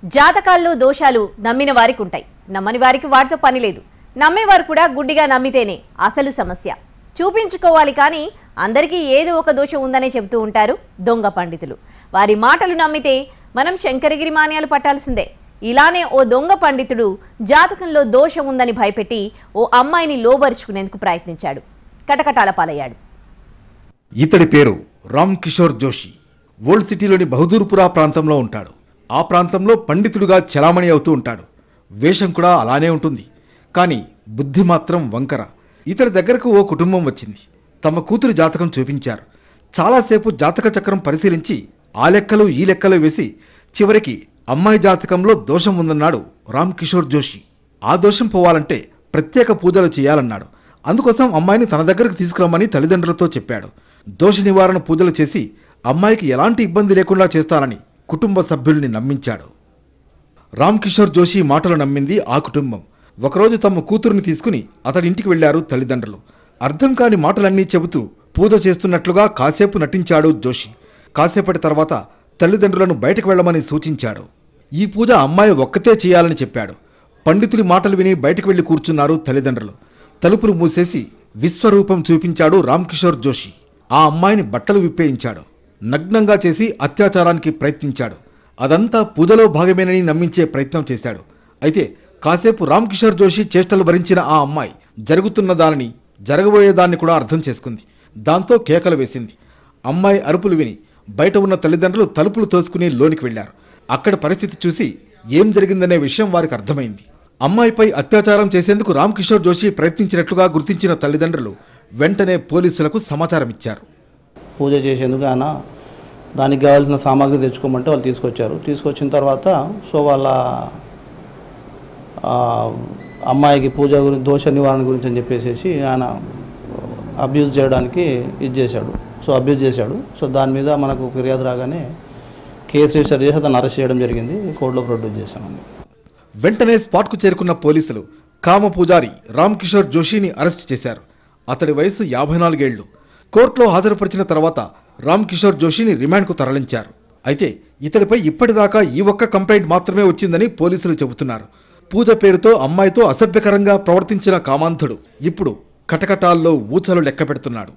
జాతకాల్లో దోషాలు నమ్మిన వారికి ఉంటాయి, నమ్మని వారికి వాటితో పని లేదు. నమ్మేవారు కూడా గుడ్డిగా నమ్మితేనే అసలు సమస్య. చూపించుకోవాలి కానీ అందరికీ ఏదో ఒక దోషం ఉందనే చెబుతూ ఉంటారు దొంగ పండితులు. వారి మాటలు నమ్మితే మనం శంకరగిరి మాన్యాలు పట్టాల్సిందే. ఇలానే ఓ దొంగ పండితుడు జాతకంలో దోషం ఉందని భయపెట్టి ఓ అమ్మాయిని లోబరుచుకునేందుకు ప్రయత్నించాడు. కటకటాల పాలయ్యాడు. ఇతడి పేరు రామ్ కిషోర్ జోషి. ఓల్డ్ సిటీలోని బహదూర్పురా ప్రాంతంలో ఉంటాడు. ఆ ప్రాంతంలో పండితుడుగా చలామణి అవుతూ ఉంటాడు. వేషం కూడా అలానే ఉంటుంది. కానీ బుద్ధి మాత్రం వంకర. ఇతడి దగ్గరకు ఓ కుటుంబం వచ్చింది. తమ కూతురి జాతకం చూపించారు. చాలాసేపు జాతక చక్రం పరిశీలించి ఆ లెక్కలు ఈ లెక్కలు వేసి చివరికి అమ్మాయి జాతకంలో దోషం ఉందన్నాడు రామ్ కిషోర్ జోషి. ఆ దోషం పోవాలంటే ప్రత్యేక పూజలు చేయాలన్నాడు. అందుకోసం అమ్మాయిని తన దగ్గరకు తీసుకురమ్మని తల్లిదండ్రులతో చెప్పాడు. దోష నివారణ పూజలు చేసి అమ్మాయికి ఎలాంటి ఇబ్బంది లేకుండా చేస్తానని కుటుంబ సభ్యుల్ని నమ్మించాడు. రామ్ కిషోర్ జోషి మాటలు నమ్మింది ఆ కుటుంబం. ఒకరోజు తమ కూతురుని తీసుకుని అతడి ఇంటికి వెళ్లారు తల్లిదండ్రులు. అర్థం కాని మాటలన్నీ చెబుతూ పూజ చేస్తున్నట్లుగా కాసేపు నటించాడు జోషి. కాసేపటి తర్వాత తల్లిదండ్రులను బయటకు వెళ్లమని సూచించాడు. ఈ పూజ అమ్మాయి ఒక్కతే చేయాలని చెప్పాడు. పండితుడి మాటలు విని బయటకు వెళ్లి కూర్చున్నారు తల్లిదండ్రులు. తలుపులు మూసేసి విశ్వరూపం చూపించాడు రామ్ కిషోర్ జోషి. ఆ అమ్మాయిని బట్టలు విప్పేయించాడు. నగ్నంగా చేసి అత్యాచారానికి ప్రయత్నించాడు. అదంతా పూజలో భాగమేనని నమ్మించే ప్రయత్నం చేశాడు. అయితే కాసేపు రామ్ కిషోర్ జోషి చేష్టలు భరించిన ఆ అమ్మాయి జరుగుతున్న దానిని జరగబోయేదాన్ని కూడా అర్థం చేసుకుంది. దాంతో కేకలు వేసింది. అమ్మాయి అరుపులు విని బయట ఉన్న తల్లిదండ్రులు తలుపులు తోసుకుని లోనికి వెళ్లారు. అక్కడ పరిస్థితి చూసి ఏం జరిగిందనే విషయం వారికి అర్థమైంది. అమ్మాయిపై అత్యాచారం చేసేందుకు రామ్ కిషోర్ జోషి ప్రయత్నించినట్లుగా గుర్తించిన తల్లిదండ్రులు వెంటనే పోలీసులకు సమాచారం ఇచ్చారు. పూజ చేసేందుకు ఆయన దానికి కావాల్సిన సామాగ్రి తెచ్చుకోమంటే వాళ్ళు తీసుకొచ్చారు. తీసుకొచ్చిన తర్వాత వాళ్ళ అమ్మాయికి పూజ గురించి దోష నివారణ గురించి అని చెప్పేసి ఆయన అబ్యూజ్ చేయడానికి చేశాడు. అబ్యూజ్ చేశాడు. దాని మీద మనకు ఫిర్యాదు రాగానే కేసు రిజిస్టర్ చేసి అతను అరెస్ట్ చేయడం జరిగింది. కోర్టులో ప్రొడ్యూస్ చేశామండి. వెంటనే స్పాట్కు చేరుకున్న పోలీసులు కామ పూజారి రామ్ కిషోర్ జోషిని అరెస్ట్ చేశారు. అతడి వయసు 54 ఏళ్లు. కోర్టులో హాజరుపరిచిన తర్వాత రామ్ కిషోర్ జోషిని రిమాండ్కు తరలించారు. అయితే ఇతడిపై ఇప్పటిదాకా ఈ ఒక్క కంప్లైంట్ మాత్రమే వచ్చిందని పోలీసులు చెబుతున్నారు. పూజ పేరుతో అమ్మాయితో అసభ్యకరంగా ప్రవర్తించిన కామాంధుడు ఇప్పుడు కటకటాల్లో ఊచలు లెక్క పెడుతున్నాడు.